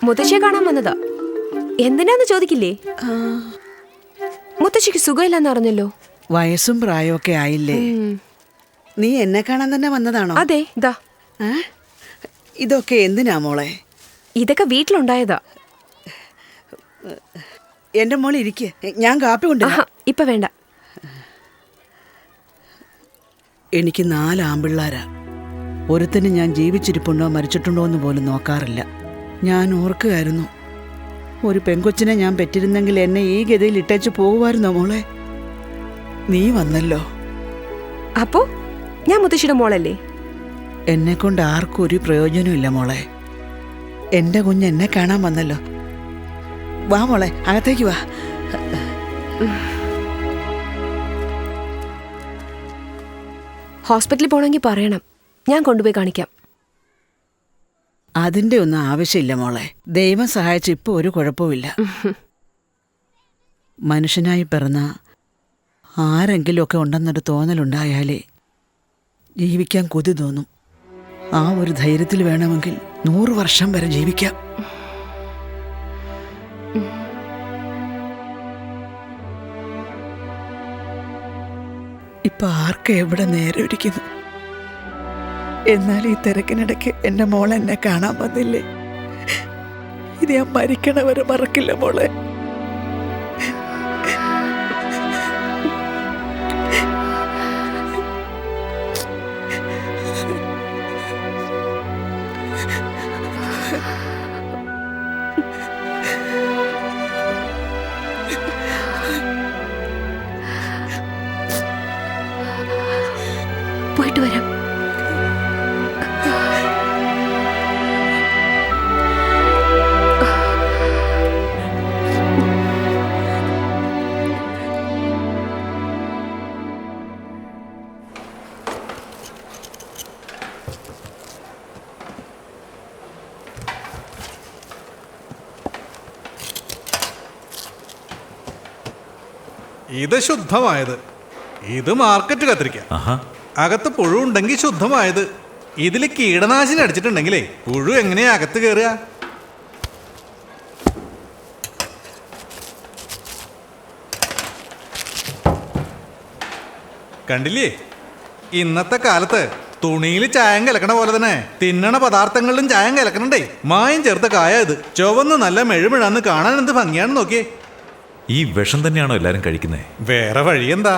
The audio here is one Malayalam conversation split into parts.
മുത്തശ്ശിയെ കാണാൻ വന്നതാ. എന്തിനാന്ന് ചോദിക്കില്ലേ? മുത്തശ്ശിക്ക് സുഖമില്ലെന്ന് അറിഞ്ഞല്ലോ. വയസ്സും പ്രായമൊക്കെ ആയില്ലേ? നീ എന്നെ കാണാൻ തന്നെ വന്നതാണോ? അതെ. ഇതാ ഇതൊക്കെ എന്തിനാ മോളെ? ഇതൊക്കെ വീട്ടിലുണ്ടായതാ. എന്റെ മോൾ ഇരിക്കെ, ഞാൻ കാപ്പി കൊണ്ട്. ഇപ്പൊ വേണ്ട. എനിക്ക് 4 ആമ്പിള്ളാരാ. ഒരുത്തന് ഞാൻ ജീവിച്ചിരിപ്പുണ്ടോ മരിച്ചിട്ടുണ്ടോ എന്ന് പോലും നോക്കാറില്ല. ഞാൻ ഓർക്കുകയായിരുന്നു, ഒരു പെൺകൊച്ചിനെ ഞാൻ പെറ്റിരുന്നെങ്കിൽ എന്നെ ഈ ഗതിയിൽ ഇട്ടേച്ച് പോകുമായിരുന്നോ മോളെ? നീ വന്നല്ലോ. അപ്പോ ഞാൻ മുത്തശ്ശിയുടെ മോളല്ലേ? എന്നെ കൊണ്ട് ആർക്കും ഒരു പ്രയോജനമില്ല മോളെ. എന്റെ കുഞ്ഞ് എന്നെ കാണാൻ വന്നല്ലോ. വാ മോളെ, അകത്തേക്ക് വാ. ഹോസ്പിറ്റലിൽ പോണെങ്കിൽ പറയണം, ഞാൻ കൊണ്ടുപോയി കാണിക്കാം. അതിന്റെ ഒന്നും ആവശ്യമില്ല മോളെ. ദൈവം സഹായിച്ച് ഇപ്പൊ ഒരു കുഴപ്പമില്ല. മനുഷ്യനായി പിറന്ന ആരെങ്കിലുമൊക്കെ ഉണ്ടെന്നൊരു തോന്നലുണ്ടായാലേ ജീവിക്കാൻ കൊതി തോന്നും. ആ ഒരു ധൈര്യത്തിൽ വേണമെങ്കിൽ 100 വർഷം വരെ ജീവിക്കാം. ഇപ്പൊ ആർക്ക് എവിടെ നേരെ ഇരിക്കുന്നു. എന്നാൽ ഈ തിരക്കിനിടയ്ക്ക് എന്റെ മോൾ എന്നെ കാണാൻ വന്നില്ലേ? ഇത് ഞാൻ മരിക്കണവരെ മറക്കില്ല മോളെ. പോയിട്ട് വരാം. ഇത് ശുദ്ധമായത്. ഇത് മാർക്കറ്റ് കത്തിരിക്ക. അകത്ത് പുഴു ഉണ്ടെങ്കിൽ ശുദ്ധമായത്. ഇതിൽ കീടനാശിനി അടിച്ചിട്ടുണ്ടെങ്കിലേ പുഴു എങ്ങനെയാ അകത്ത് കയറുക? കണ്ടില്ലേ, ഇന്നത്തെ കാലത്ത് തുണിയിൽ ചായം കലക്കണ പോലെ തന്നെ തിന്നണ പദാർത്ഥങ്ങളിലും ചായം കലക്കണണ്ടേ. മായം ചേർത്ത കായ ഇത്. ചുവന്ന് നല്ല മെഴുമിഴാന്ന് കാണാൻ എന്ത് ഭംഗിയാണെന്ന് നോക്കിയേ. ഈ വിഷം തന്നെയാണോ എല്ലാരും കഴിക്കുന്നത്? വേറെ വഴിയെന്താ?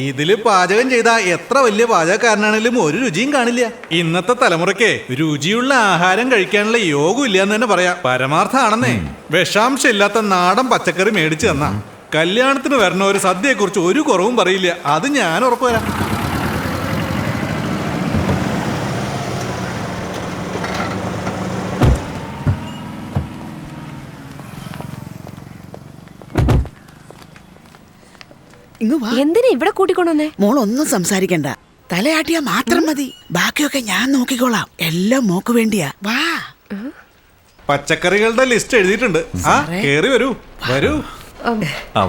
ഇതില് പാചകം ചെയ്ത എത്ര വലിയ പാചകക്കാരനാണെങ്കിലും ഒരു രുചിയും കാണില്ല. ഇന്നത്തെ തലമുറയ്ക്ക് രുചിയുള്ള ആഹാരം കഴിക്കാനുള്ള യോഗം ഇല്ലാന്ന് തന്നെ പറയാം. പരമാർത്ഥാണെന്നേ. വിഷാംശം ഇല്ലാത്ത നാടൻ പച്ചക്കറി മേടിച്ചു തന്നാ കല്യാണത്തിന് വരണ ഒരു സദ്യയെക്കുറിച്ച് ഒരു കുറവും പറയില്ല. അത് ഞാൻ ഉറപ്പുവരാം. എന്തിനാ ഇവിടെ കൂട്ടിക്കൊണ്ടുവന്നേ? മോൾ ഒന്നും സംസാരിക്കണ്ട. തലയാട്ടിയാ മാത്രം മതി. ബാക്കിയൊക്കെ ഞാൻ നോക്കിക്കോളാം. എല്ലാം മോക്ക് വേണ്ടിയാ. വാ. പച്ചക്കറികളുടെ ലിസ്റ്റ് എഴുതിയിട്ടുണ്ട്. ആ കേറി വരൂ. വരൂ.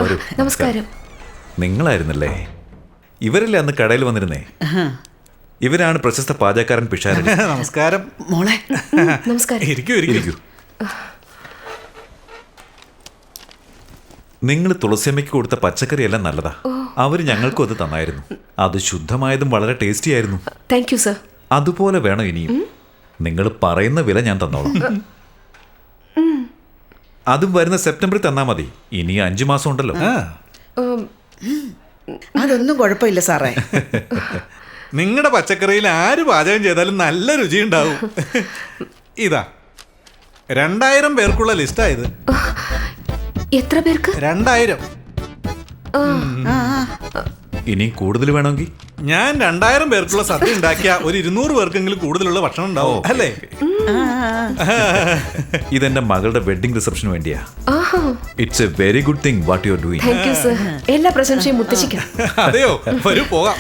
വരൂ. നമസ്കാരം. നിങ്ങളായിരുന്നല്ലേ? ഇവരല്ലേ അന്ന് കടയിൽ വന്നിരുന്നേ? ഇവരാണ് പ്രശസ്ത പാചകക്കാരൻ പിഷാരടി. നമസ്കാരം മോളെ. നമസ്കാരം. ഇരിക്കൂ ഇരിക്കൂ. നിങ്ങൾ തുളസിയമ്മയ്ക്ക് കൊടുത്ത പച്ചക്കറി എല്ലാം നല്ലതാ. അവര് ഞങ്ങൾക്കും അത് തന്നായിരുന്നു. അത് ശുദ്ധമായതും വളരെ ടേസ്റ്റി ആയിരുന്നു. Thank you sir. അതുപോലെ വേണം ഇനിയും. നിങ്ങൾ പറയുന്ന വില ഞാൻ തന്നോളാം. അതും വരുന്ന സെപ്റ്റംബറിൽ തന്നാ മതി. ഇനി 5 മാസം ഉണ്ടല്ലോ. അതൊന്നും കുഴപ്പമില്ല സാറേ. നിങ്ങളുടെ പച്ചക്കറിയിൽ ആര് പാചകം ചെയ്താലും നല്ല രുചി ഉണ്ടാവും. ഇതാ 2000 പേർക്കുള്ള ലിസ്റ്റായത്. എത്ര പേർക്ക്? 2000. ഇനിയും കൂടുതൽ വേണമെങ്കിൽ ഞാൻ 2000 പേർക്കുള്ള സദ്യ ഉണ്ടാക്കിയ ഒരു 200 പേർക്കെങ്കിലും കൂടുതലുള്ള ഭക്ഷണം ഉണ്ടാവും അല്ലേ? ഇതെന്റെ മകളുടെ വെഡിങ് റിസപ്ഷന് വേണ്ടിയാ. It's A very good thing what you are doing. Thank you sir. എല്ലാ പ്രശംസയും മുത്തശ്ശിക്കാം. അതെയോ? വരൂ പോകാം.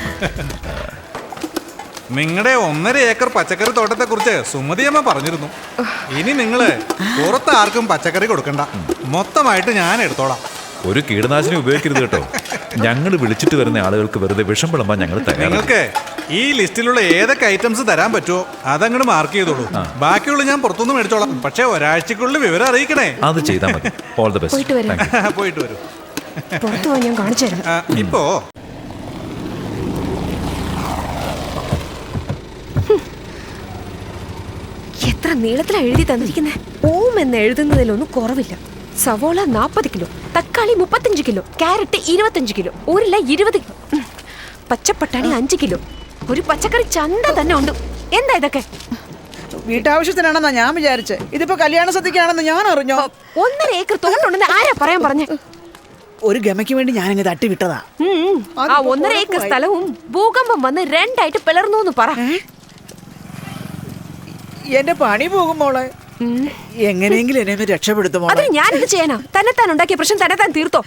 നിങ്ങളുടെ 1.5 ഏക്കർ പച്ചക്കറി തോട്ടത്തെ കുറിച്ച് സുമതിയമ്മ പറഞ്ഞിരുന്നു. ഇനി നിങ്ങള് പുറത്ത് ആർക്കും പച്ചക്കറി കൊടുക്കണ്ട. മൊത്തമായിട്ട് ഞാൻ എടുത്തോളാം. ഒരു കീടനാശിനി ഉപയോഗിക്കരുത് കേട്ടോ. ഞങ്ങൾ വിളിച്ചിട്ട് വരുന്ന ആളുകൾക്ക് വെറുതെ വിഷം വിളമ്പാൻ ഞങ്ങൾ തയ്യാറാണ്. നിങ്ങൾക്ക് ഈ ലിസ്റ്റിലുള്ള ഏതൊക്കെ ഐറ്റംസ് തരാൻ പറ്റുമോ അതങ്ങോട്ട് മാർക്ക് ചെയ്തോളൂ. ബാക്കിയുള്ള ഞാൻ പുറത്തുനിന്ന് മേടിച്ചോളാം. പക്ഷെ ഒരാഴ്ചക്കുള്ളിൽ വിവരം അറിയിക്കണേ. അത് ചെയ്താൽ മതി. ഓൾ ദി പോയിട്ട് വരാം. ബെസ്റ്റ്. പോയിട്ട് വരൂ. പുറത്തു പോയി ഞാൻ കാണിച്ചു തരാം. ഇപ്പോ എത്ര നീളത്തിലാണ് എഴുതി തന്നിരിക്കുന്നത്. ഓം എന്ന് എഴുതുന്നതിലൊന്നും കുറവില്ല. സവോള 40 കിലോ, തക്കാളി 35 കിലോ, ക്യാരറ്റ് 25 കിലോ, ഉരുള 20 കിലോ, പച്ചപ്പട്ടാണി 5 കിലോ. ഒരു പച്ചക്കറി ചന്ത തന്നെ ഉണ്ട്. എന്താ ഇതൊക്കെ? വീട്ടാവശ്യത്തിനാണെന്നാ ഞാൻ വിചാരിച്ചേ. ഇതിപ്പോ കല്യാണ സദ്യക്കാണെന്ന് ഞാൻ അറിഞ്ഞോ? 1.5 ഏക്കർ തോട്ടുണ്ടെന്ന് ആരാ പറയാൻ പറഞ്ഞേ? ഒരു ഗമയ്ക്ക് വേണ്ടി ഞാനിങ്ങനെ തട്ടിവിട്ടതാ. ആ 1.5 ഏക്കർ സ്ഥലവും ഭൂകമ്പം വന്ന് 2ആയിട്ട് പിളർന്നു എന്ന് പറ. എന്റെ പണി പോകും മോളെ. എങ്ങനെയെങ്കിലും എന്നെ ഒന്ന് രക്ഷപ്പെടുത്തുമോ? അതിന് ഞാനെന്ത് ചെയ്യാനാ? തന്നെത്താൻ ഉണ്ടാക്കിയ പ്രശ്നം തന്നെത്താൻ തീർത്തോ?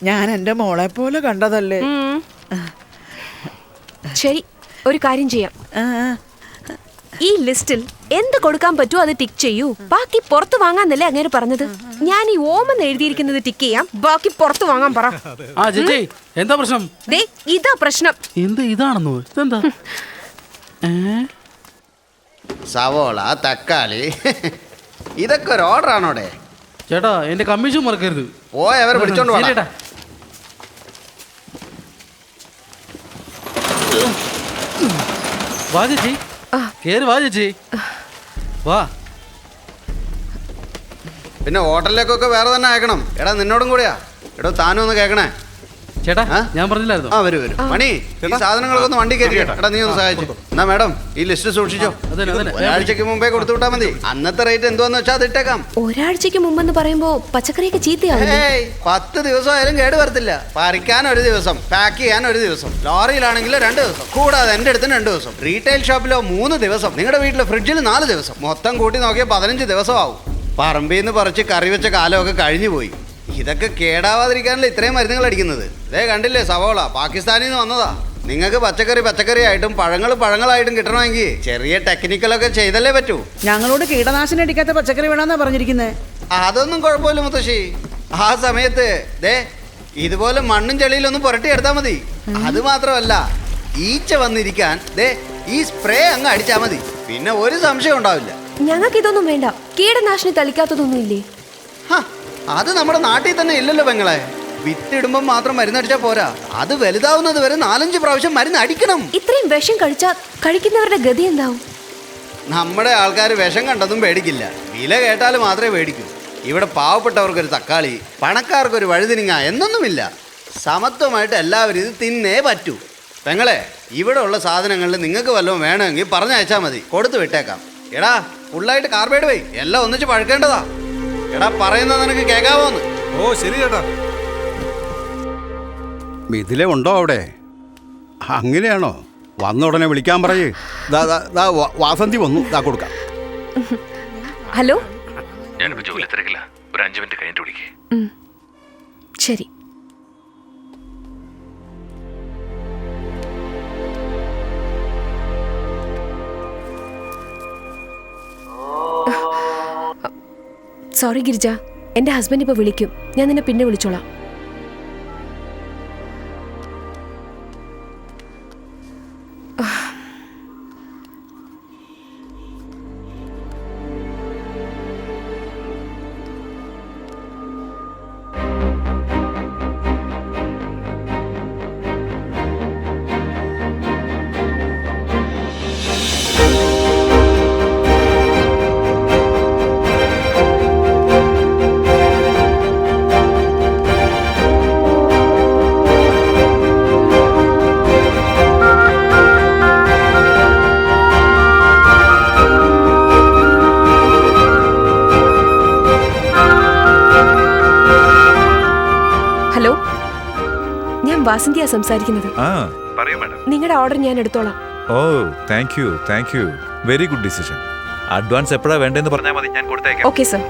ഞാൻ എന്റെ മോളെ പോലെ കണ്ടതല്ലേ. ശരി, ഒരു കാര്യം ചെയ്യാം. ഈ ലിസ്റ്റിൽ എന്ത് കൊടുക്കാൻ പറ്റുമോ അത് ടിക്ക് ചെയ്യൂ. ബാക്കി പുറത്ത് വാങ്ങാന്നല്ലേ അങ്ങനെ പറഞ്ഞത്? ഞാൻ ഈ ഓമെന്ന് എഴുതിയിരിക്കുന്നത് ടിക്ക് ചെയ്യാം, ബാക്കി പുറത്ത് വാങ്ങാൻ പറ. ആ ചേച്ചി, എന്താ പ്രശ്നം? ദേ ഇതാ പ്രശ്നം. എന്ത് ഇതാണെന്നോ? ഇതെന്താ? സവോള, തക്കാളി, ഇതൊക്കെ ഒരു ഓർഡർ ആണോടെ? ചേട്ടാ, എന്റെ കമ്മീഷൻ മറക്കരുത്. പോയ അവർ പിടിച്ചോണ്ട് ശരി പോടാ. ചേട്ടാ. വാ ചേച്ചി, കേറി വാ ചേച്ചി, വാ. പിന്നെ ഹോട്ടലിലേക്കൊക്കെ വേറെ തന്നെ അയക്കണം. എടാ നിന്നോടും കൂടിയാ. എടോ താനും ഒന്ന് കേൾക്കണേ. ചേട്ടാ, ആ? ഞാൻ പറഞ്ഞില്ലായിരുന്നു. ആ വരൂ. മണി, ഈ സാധനങ്ങളൊക്കെ ഒന്ന് വണ്ടി കയറ്റി. എടാ നീ ഒന്ന് സഹായിച്ചു. എന്നാ മാഡം ഈ ലിസ്റ്റ് സൂക്ഷിച്ചോ. അതന്നെ. ഒരാഴ്ചക്ക് മുമ്പേ കൊടുത്തു വിട്ടാ മതി. അന്നത്തെ റേറ്റ് എന്തുവാന്ന് വെച്ചാൽ അത് ഇട്ടേക്കാം. ഒരാഴ്ചക്ക് മുമ്പെന്ന് പറയുമ്പോ പച്ചക്കറിയൊക്കെ ചീത്തയാവില്ലേ? 10 ദിവസം ആയാലും കേട് വരത്തില്ല. പറിക്കാൻ ഒരു ദിവസം, പാക്ക് ചെയ്യാൻ ഒരു ദിവസം, ലോറിയിലാണെങ്കിൽ 2 ദിവസം, കൂടാതെ എന്റെ അടുത്ത് 2 ദിവസം, റീറ്റെയിൽ ഷോപ്പിലോ 3 ദിവസം, നിങ്ങളുടെ വീട്ടിലെ ഫ്രിഡ്ജിൽ 4 ദിവസം, മൊത്തം കൂട്ടി നോക്കിയാൽ 15 ദിവസം ആവും. പറമ്പിൽ നിന്ന് പറിച്ച് കറി വെച്ച കാലമൊക്കെ കഴിഞ്ഞു പോയി. ഇതൊക്കെ കേടാവാതിരിക്കാനല്ലേ ഇത്രയും മരുന്നുകൾ അടിക്കുന്നത്. ഇതേ കണ്ടില്ലേ സവോള, പാകിസ്ഥാനിൽ നിന്ന് വന്നതാ. നിങ്ങൾക്ക് പച്ചക്കറി ആയിട്ടും പഴങ്ങളായിട്ടും കിട്ടണമെങ്കിൽ ചെറിയ ടെക്നിക്കലൊക്കെ ചെയ്തല്ലേ പറ്റൂ. ഞങ്ങളോട് കീടനാശിനി അടിക്കാത്ത പച്ചക്കറി വേണമെന്നാ പറഞ്ഞിരിക്കുന്നേ. അതൊന്നും കുഴപ്പമില്ല മുത്തശ്ശി. ആ സമയത്ത് ദേ ഇതുപോലെ മണ്ണും ചെളിയിലൊന്നും പുരട്ടിയെടുത്താൽ മതി. അത് മാത്രമല്ല, ഈച്ച വന്നിരിക്കാൻ ദേ ഈ സ്പ്രേ അങ്ങ് അടിച്ചാൽ മതി. പിന്നെ ഒരു സംശയം ഉണ്ടാവില്ല. ഞങ്ങൾക്ക് ഇതൊന്നും വേണ്ട. കീടനാശിനി തളിക്കാത്തതൊന്നും ഇല്ലേ? അത് നമ്മുടെ നാട്ടിൽ തന്നെ ഇല്ലല്ലോ പെങ്ങളെ. വിത്തിടുമ്പം മാത്രം മരുന്നടിച്ചാൽ പോരാ. അത് വലുതാവുന്നത് വരെ 4-5 പ്രാവശ്യം മരുന്ന് അടിക്കണം. ഇത്രയും വിഷം കഴിച്ചാൽ കഴിക്കുന്നവരുടെ ഗതി എന്താവും? നമ്മുടെ ആൾക്കാർ വിഷം കണ്ടതും പേടിക്കില്ല. വില കേട്ടാൽ മാത്രമേ പേടിക്കൂ. ഇവിടെ പാവപ്പെട്ടവർക്കൊരു തക്കാളി, പണക്കാർക്കൊരു വഴുതിനിങ്ങ എന്നൊന്നുമില്ല. സമത്വമായിട്ട് എല്ലാവരും ഇത് തിന്നേ പറ്റൂ. പെങ്ങളെ, ഇവിടെ ഉള്ള സാധനങ്ങളിൽ നിങ്ങൾക്ക് വല്ലതും വേണമെങ്കിൽ പറഞ്ഞയച്ചാൽ മതി, കൊടുത്തു വിട്ടേക്കാം. എടാ ഫുള്ളായിട്ട് കാർബൈഡ് പോയി എല്ലാം ഒന്നിച്ച് പഴുക്കേണ്ടതാ. എടാ പറയുന്നത് നിനക്ക് കേൾക്കാവോന്ന്? ഓ ശരി ചേട്ടാ. ഇതിലെ ഉണ്ടോ അവിടെ? അങ്ങനെയാണോ? വന്ന ഉടനെ വിളിക്കാൻ പറയേ. വാസന്തി വന്നു, കൊടുക്കാം. ഹലോ, ഞാനിപ്പോ ജോലി തിരക്കില്ല. ഒരു 5 മിനിറ്റ് കഴിഞ്ഞിട്ട് വിളിക്കേ. ശരി. സോറി ഗിരിജ, എന്റെ ഹസ്ബൻഡ് ഇപ്പൊ വിളിക്കും. ഞാൻ നിന്നെ പിന്നെ വിളിച്ചോളാം. ഹലോ, ഞാൻ വാസന്തിയാ സംസാരിക്കുന്നത്. പറയൂ മാഡം. നിങ്ങളുടെ ഓർഡർ ഞാൻ എടുത്തോളാം. Oh thank you. Very good decision. Advance എപ്പോഴാ വേണ്ടതെന്ന് പറഞ്ഞാൽ മതി, ഞാൻ കൊടുത്തേക്കാം. Okay sir.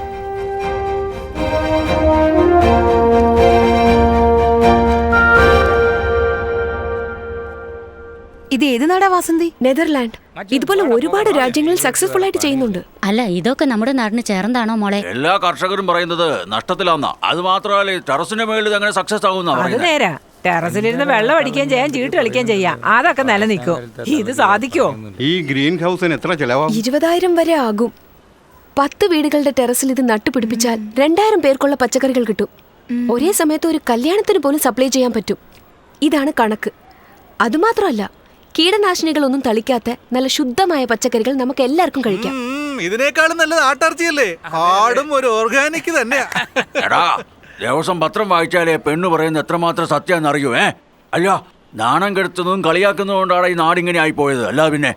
ഇത് ഏത് നാടാ വാസന്തി? നെതർലാൻഡ്. ഇതുപോലെ ഒരുപാട് രാജ്യങ്ങളിൽ സക്സസ്ഫുൾ ആയിട്ട് ചെയ്യുന്നുണ്ട്. അല്ല, ഇതൊക്കെ നമ്മുടെ നാടിന് ചേർന്നാണോ മോളെ? എല്ലാ കർഷകരും പറയുന്നത് നഷ്ടത്തിലാന്ന. അത് മാത്രമല്ല ടെറസിന്റെ മേളിൽ അങ്ങനെ സക്സസ് ആവുന്ന അത് നേരാ. ടെറസിലിരുന്ന് വെള്ളം അടിക്കുകയും ചെയ്യാം, ചീട്ട് കളിക്കുകയും ചെയ്യാം. അതൊക്കെ നിലനിൽക്കും. ഇത് സാധിക്കുമോ? ഈ ഗ്രീൻ ഹൗസിന് എത്ര ചെലവാകും? 20,000 വരെ ആകും. 10 വീടുകളുടെ ടെറസിൽ ഇത് നട്ടുപിടിപ്പിച്ചാൽ 2000 പേർക്കുള്ള പച്ചക്കറികൾ കിട്ടും. ഒരേ സമയത്ത് ഒരു കല്യാണത്തിന് പോലും സപ്ലൈ ചെയ്യാൻ പറ്റും. ഇതാണ് കണക്ക്. അതുമാത്രമല്ല, കീടനാശിനികളൊന്നും തളിക്കാത്ത നല്ല ശുദ്ധമായ പച്ചക്കറികൾ നമുക്ക് എല്ലാവർക്കും കഴിക്കാം. ഇതിനേക്കാളും നല്ലത് ആട്ടിറച്ചിയല്ലേ? ആടും ഒരു ഓർഗാനിക് തന്നെയാ. എടാ, ദിവസം പത്രം വായിച്ചാലേ പെണ്ണ് പറയുന്നത് എത്രമാത്രം സത്യാന്ന് അറിയൂ. അല്ല, നാണം കെടുത്തുന്നതും കളിയാക്കുന്നതും കൊണ്ടാണ് ഈ നാടിങ്ങനെ ആയിപ്പോയത്. അല്ല പിന്നെ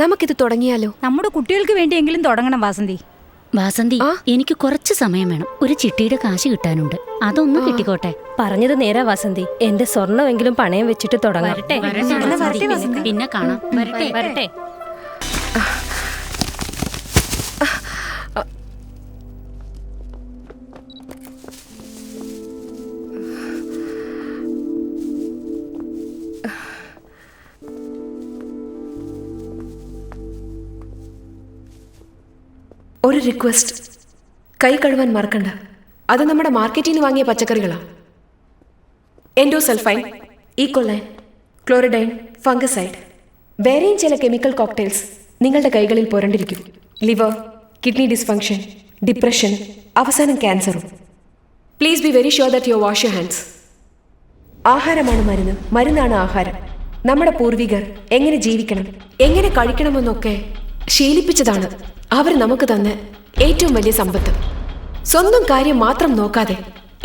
നമുക്കിത് തുടങ്ങിയാലോ? നമ്മുടെ കുട്ടികൾക്ക് വേണ്ടിയെങ്കിലും തുടങ്ങണം വാസന്തി. വാസന്തി, എനിക്ക് കുറച്ച് സമയം വേണം. ഒരു ചിട്ടിയുടെ കാശ് കിട്ടാനുണ്ട്, അതൊന്ന് കിട്ടിക്കോട്ടെ. പറഞ്ഞത് നേരാ വാസന്തി. എന്റെ സ്വർണ്ണമെങ്കിലും പണയം വെച്ചിട്ട് തുടങ്ങാം. പിന്നെ കാണാം. വരട്ടെ വരട്ടെ. ഒരു റിക്വസ്റ്റ്, കൈ കഴുകാൻ മറക്കണ്ട. അത് നമ്മുടെ മാർക്കറ്റിൽ നിന്ന് വാങ്ങിയ പച്ചക്കറികളാണ്. എൻഡോസൾഫൈൻ, ഈക്കോലൈൻ, ക്ലോറിഡൈൻ, ഫംഗസൈഡ്, വേറെയും ചില കെമിക്കൽ കോക്ടെയിൽസ് നിങ്ങളുടെ കൈകളിൽ പുരണ്ടിരിക്കും. ലിവർ, കിഡ്നി ഡിസ്ഫങ്ഷൻ, ഡിപ്രഷൻ, അവസാനം ക്യാൻസറും. Please be very sure that you wash your hands. ആഹാരമാണ് മരുന്ന്, മരുന്നാണ് ആഹാരം. നമ്മുടെ പൂർവികർ എങ്ങനെ ജീവിക്കണം, എങ്ങനെ കഴിക്കണമെന്നൊക്കെ ശീലിപ്പിച്ചതാണ് അവർ നമുക്ക് തന്ന ഏറ്റവും വലിയ സമ്പത്ത്. സ്വന്തം കാര്യം മാത്രം നോക്കാതെ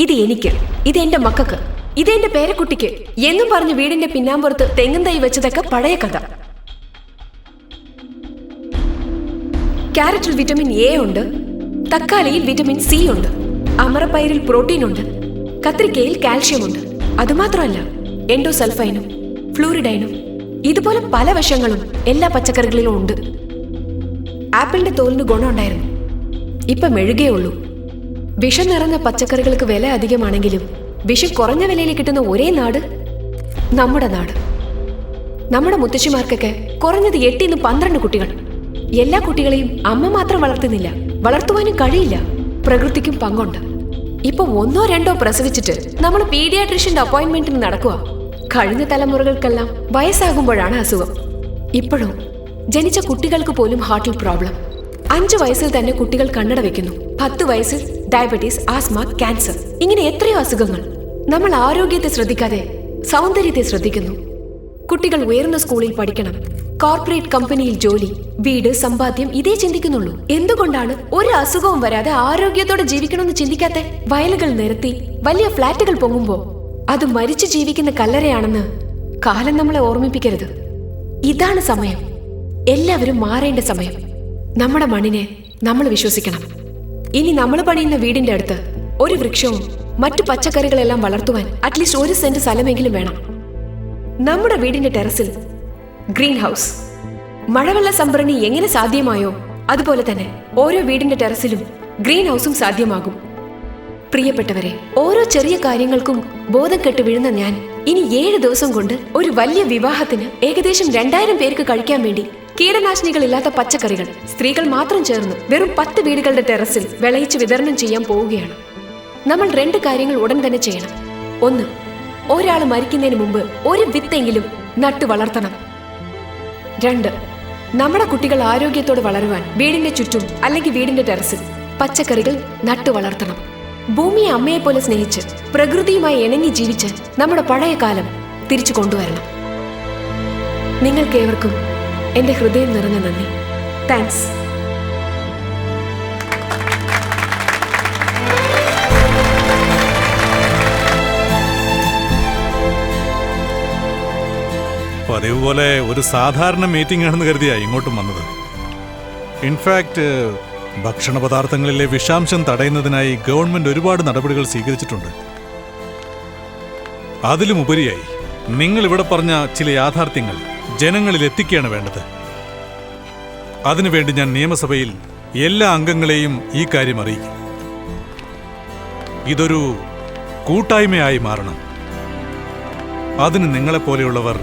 ഇത് എനിക്ക്, ഇത് എന്റെ മക്കൾക്ക്, ഇത് എന്റെ പേരക്കുട്ടിക്ക് എന്നും പറഞ്ഞ് വീടിന്റെ പിന്നാമ്പുറത്ത് തെങ്ങും തൈ വെച്ചതൊക്കെ പഴയ കഥ. ക്യാരറ്റിൽ വിറ്റമിൻ എ ഉണ്ട്, തക്കാളിയിൽ വിറ്റമിൻ സി ഉണ്ട്, അമറപ്പയറിൽ പ്രോട്ടീൻ ഉണ്ട്, കത്രിക്കയിൽ കാൽഷ്യം ഉണ്ട്. അതുമാത്രമല്ല, എൻഡോസൾഫൈനും ഫ്ലൂറിഡൈനും ഇതുപോലെ പല വശങ്ങളും എല്ലാ പച്ചക്കറികളിലും ഉണ്ട്. ആപ്പിളിന്റെ തോലിന് ഗുണമുണ്ടായിരുന്നു, ഇപ്പം മെഴുകേ ഉള്ളൂ. വിഷം നിറഞ്ഞ പച്ചക്കറികൾക്ക് വില അധികമാണെങ്കിലും വിഷം കുറഞ്ഞ വിലയിൽ കിട്ടുന്ന ഒരേ നാട് നമ്മുടെ നാട്. നമ്മുടെ മുത്തശ്ശിമാർക്കൊക്കെ കുറഞ്ഞത് 8 to 12 കുട്ടികൾ. എല്ലാ കുട്ടികളെയും അമ്മ മാത്രം വളർത്തുന്നില്ല, വളർത്തുവാനും കഴിയില്ല. പ്രകൃതിക്കും പങ്കുണ്ട്. ഇപ്പൊ 1 or 2 പ്രസവിച്ചിട്ട് നമ്മൾ പീഡിയാട്രീഷ്യന്റെ അപ്പോയിന്റ്മെന്റിന് നടക്കുക. കഴിഞ്ഞ തലമുറകൾക്കെല്ലാം വയസ്സാകുമ്പോഴാണ് അസുഖം. ഇപ്പോഴും ജനിച്ച കുട്ടികൾക്ക് പോലും ഹാർട്ടിൽ പ്രോബ്ലം. 5 വയസ്സിൽ തന്നെ കുട്ടികൾ കണ്ണട വെക്കുന്നു. 10 വയസ്സിൽ ഡയബറ്റീസ്, ആസ്മ, ക്യാൻസർ, ഇങ്ങനെ എത്രയോ അസുഖങ്ങൾ. നമ്മൾ ആരോഗ്യത്തെ ശ്രദ്ധിക്കാതെ സൗന്ദര്യത്തെ ശ്രദ്ധിക്കുന്നു. കുട്ടികൾ ഉയർന്ന സ്കൂളിൽ പഠിക്കണം, കോർപ്പറേറ്റ് കമ്പനിയിൽ ജോലി, വീട്, സമ്പാദ്യം, ഇതേ ചിന്തിക്കുന്നുള്ളൂ. എന്തുകൊണ്ടാണ് ഒരു അസുഖവും വരാതെ ആരോഗ്യത്തോടെ ജീവിക്കണമെന്ന് ചിന്തിക്കാത്തെ? വയലുകൾ നിരത്തി വലിയ ഫ്ലാറ്റുകൾ പൊങ്ങുമ്പോ അത് മരിച്ചു ജീവിക്കുന്ന കല്ലറയാണെന്ന് കാലം നമ്മളെ ഓർമ്മിപ്പിക്കരുത്. ഇതാണ് സമയം. എല്ലാവരും മാറേണ്ട സമയം. നമ്മുടെ മണ്ണിനെ നമ്മൾ വിശ്വസിക്കണം. ഇനി നമ്മൾ പണിയുന്ന വീടിന്റെ അടുത്ത് ഒരു വൃക്ഷവും മറ്റു പച്ചക്കറികളെല്ലാം വളർത്തുവാൻ അറ്റ്ലീസ്റ്റ് 1 സെന്റ് സ്ഥലമെങ്കിലും വേണം. നമ്മുടെ വീടിന്റെ ടെറസിൽ ഗ്രീൻ ഹൗസ്, മഴവെള്ള സംഭരണി എങ്ങനെ സാധ്യമായോ അതുപോലെ തന്നെ ഓരോ വീടിന്റെ ടെറസിലും ഗ്രീൻ ഹൗസും സാധ്യമാകും. പ്രിയപ്പെട്ടവരെ, ഓരോ ചെറിയ കാര്യങ്ങൾക്കും ബോധം കെട്ട് വീഴുന്ന ഞാൻ ഇനി 7 ദിവസം കൊണ്ട് ഒരു വലിയ വിവാഹത്തിന് ഏകദേശം 2000 പേർക്ക് കഴിക്കാൻ വേണ്ടി കീടനാശിനികളില്ലാത്ത പച്ചക്കറികൾ സ്ത്രീകൾ മാത്രം ചേർന്ന് വെറും 10 വീടുകളുടെ ടെറസിൽ വിളയിച്ച് വിതരണം ചെയ്യാൻ പോവുകയാണ്. നമ്മൾ 2 കാര്യങ്ങൾ ഉടൻ തന്നെ ചെയ്യണം. 1, ഒരാൾ മരിക്കുന്നതിന് മുമ്പ് ഒരു വിത്തെങ്കിലും നട്ടു വളർത്തണം. 2, നമ്മുടെ കുട്ടികൾ ആരോഗ്യത്തോടെ വളരുവാൻ വീടിന്റെ ചുറ്റും അല്ലെങ്കിൽ വീടിന്റെ ടെറസിൽ പച്ചക്കറികൾ നട്ടു വളർത്തണം. ഭൂമിയെ അമ്മയെ പോലെ സ്നേഹിച്ച് പ്രകൃതിയുമായി ഇണങ്ങി ജീവിച്ച് നമ്മുടെ പഴയ കാലം തിരിച്ചു കൊണ്ടുവരണം. നിങ്ങൾക്കേവർക്കും എന്റെ ഹൃദയം നിറഞ്ഞ നന്ദി. താങ്ക്സ്. പതിവ് പോലെ ഒരു സാധാരണ മീറ്റിംഗ് ആണെന്ന് കരുതിയാ ഇങ്ങോട്ടും വന്നത്. ഇൻഫാക്ട് ഭക്ഷണ പദാർത്ഥങ്ങളിലെ വിഷാംശം തടയുന്നതിനായി ഗവൺമെന്റ് ഒരുപാട് നടപടികൾ സ്വീകരിച്ചിട്ടുണ്ട്. അതിലുമുപരിയായി നിങ്ങൾ ഇവിടെ പറഞ്ഞ ചില യാഥാർത്ഥ്യങ്ങൾ ജനങ്ങളിൽ എത്തിക്കുകയാണ് വേണ്ടത്. അതിനുവേണ്ടി ഞാൻ നിയമസഭയിൽ എല്ലാ അംഗങ്ങളെയും ഈ കാര്യം അറിയിക്കും. ഇതൊരു കൂട്ടായ്മയായി മാറണം. അതിന് നിങ്ങളെപ്പോലെയുള്ളവർ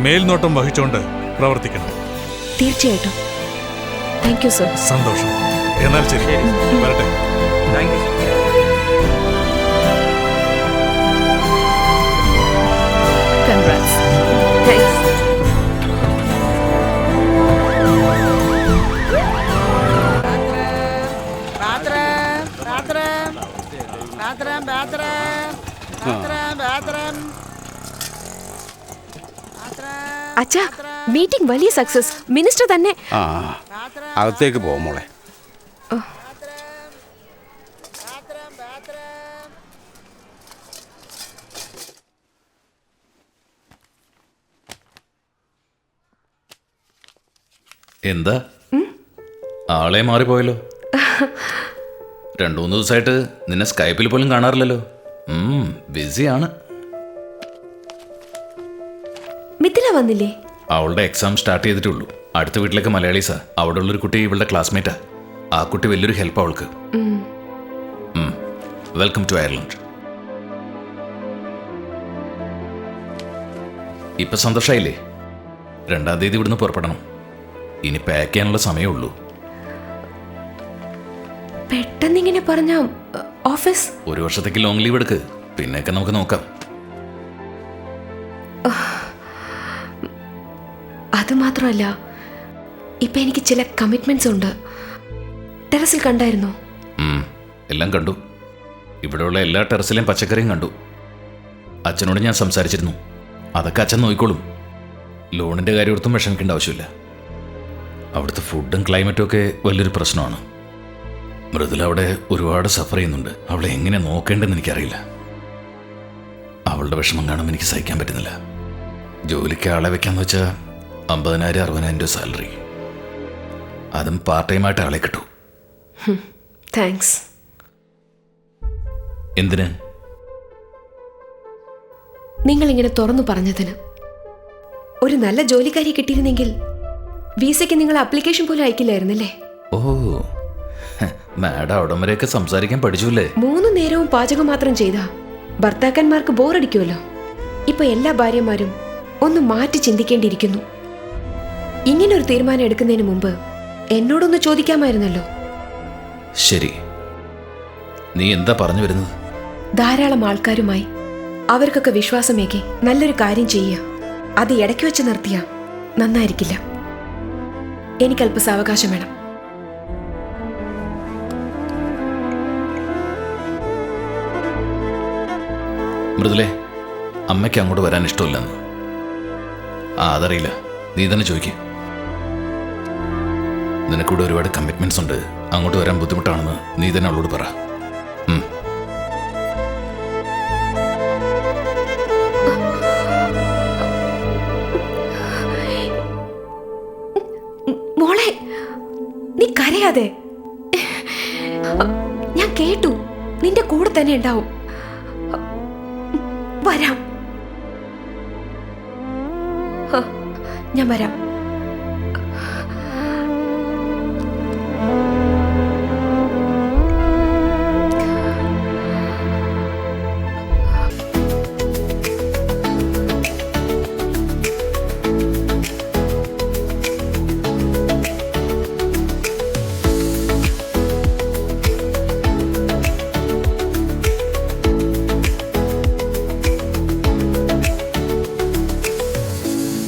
മേൽനോട്ടം വഹിച്ചുകൊണ്ട് പ്രവർത്തിക്കണം. തീർച്ചയായിട്ടും. Thank you sir. സന്തോഷം. എന്നാൽ ശരി, വരട്ടെ. Thank you. അച്ഛാ, മീറ്റിംഗ് വലിയ സക്സസ്. മിനിസ്റ്റർ തന്നെ. ആ അകത്തേക്ക് പോകും മോളെ. എന്താ ആളെ മാറിപ്പോയല്ലോ? 2-3 ദിവസമായിട്ട് നിന്നെ സ്കൈപ്പിൽ പോലും കാണാറില്ലല്ലോ. ബിസിയാണ്. മിഥില വന്നില്ലേ? അവളുടെ എക്സാം സ്റ്റാർട്ട് ചെയ്തിട്ടുള്ളൂ. അടുത്ത വീട്ടിലേക്ക് മലയാളീസാ. അവിടെ ഉള്ളൊരു കുട്ടി ഇവളുടെ ക്ലാസ്മേറ്റാ. ആ കുട്ടി വലിയൊരു ഹെൽപ്പ് അവൾക്ക്. Welcome to Ireland. ഇപ്പൊ സന്തോഷായില്ലേ? 2-ാം തീയതി ഇവിടുന്ന് പുറപ്പെടണം. ഇനി പാക്ക് ചെയ്യാനുള്ള സമയമുള്ളൂ. പെട്ടെന്നിങ്ങനെ പറഞ്ഞ ഓഫീസ് 1 വർഷത്തേക്ക് ലോങ് ലീവ് എടുക്ക്. പിന്നെയൊക്കെ നമുക്ക് നോക്കാം. അത് മാത്രമല്ല, ഇപ്പൊ എനിക്ക് ചില കമ്മിറ്റ്മെന്റ്സ് ഉണ്ട്. ടെറസിൽ കണ്ടായിരുന്നോ? എല്ലാം കണ്ടു. ഇവിടെയുള്ള എല്ലാ ടെറസിലെയും പച്ചക്കറിയും കണ്ടു. അച്ഛനോട് ഞാൻ സംസാരിച്ചിരുന്നു. അതൊക്കെ അച്ഛൻ നോക്കിക്കോളും. ലോണിന്റെ കാര്യം ഓർത്തും വിഷമിക്കേണ്ട ആവശ്യമില്ല. അവിടുത്തെ ഫുഡും ക്ലൈമറ്റും ഒക്കെ വലിയൊരു പ്രശ്നമാണ്. മൃദുല അവിടെ ഒരുപാട് സഫർ ചെയ്യുന്നുണ്ട്. അവളെ എങ്ങനെ നോക്കേണ്ടെന്ന് എനിക്കറിയില്ല. അവളുടെ വിഷമം കാണുമ്പോൾ എനിക്ക് സഹിക്കാൻ പറ്റുന്നില്ല. ജോലിക്ക് ആളെ വെക്കാന്ന് വെച്ചാൽ 50,000-60,000 രൂപ സാലറി. അതും പാർട്ട് ടൈമായിട്ട് ആളെ കിട്ടൂ. താങ്ക്സ്. എന്തിന്? നിങ്ങളിങ്ങനെ തുറന്നു പറഞ്ഞതിന്. ഒരു നല്ല ജോലിക്കാരി കിട്ടിയിരുന്നെങ്കിൽ വിസയ്ക്ക് നിങ്ങൾ ആപ്ലിക്കേഷൻ പോലും അയക്കില്ലായിരുന്നല്ലേ? ഓ, മാഡം അവിടം വരെയൊക്കെ സംസാരിക്കാൻ പഠിച്ചൂല്ലേ? 3 നേരവും പാചകം മാത്രം ചെയ്താ ഭർത്താക്കന്മാർക്ക് ബോറടിക്കുമല്ലോ. ഇപ്പൊ എല്ലാ ഭാര്യമാരും ഒന്ന് മാറ്റി ചിന്തിക്കേണ്ടിയിരിക്കുന്നു. ഇങ്ങനൊരു തീരുമാനം എടുക്കുന്നതിന് മുമ്പ് എന്നോടൊന്ന് ചോദിക്കാമായിരുന്നല്ലോ. ശരി, നീ എന്താ പറഞ്ഞു വരുന്നത്? ധാരാളം ആൾക്കാരുമായി അവർക്കൊക്കെ വിശ്വാസമേകി നല്ലൊരു കാര്യം ചെയ്യുക. അത് ഇടയ്ക്ക് വെച്ച് നിർത്തിയാ നന്നായിരിക്കില്ല. എനിക്കല്പ സാവകാശം വേണം. മൃദുലേ, അമ്മയ്ക്ക് അങ്ങോട്ട് വരാൻ ഇഷ്ടമില്ലെന്ന്. അതറിയില്ല, നീ തന്നെ ചോദിക്കുക. നിനക്കൂടെ ഒരുപാട് കമ്മിറ്റ്മെന്റ്സ് ഉണ്ട്. അങ്ങോട്ട് വരാൻ ബുദ്ധിമുട്ടാണെന്ന് നീ തന്നെ അവളോട് പറ. മോളെ, നീ കരയാതെ. ഞാൻ കേട്ടു. നിന്റെ കൂടെ തന്നെ ഉണ്ടാവും. വരാം. ഞാൻ വരാം.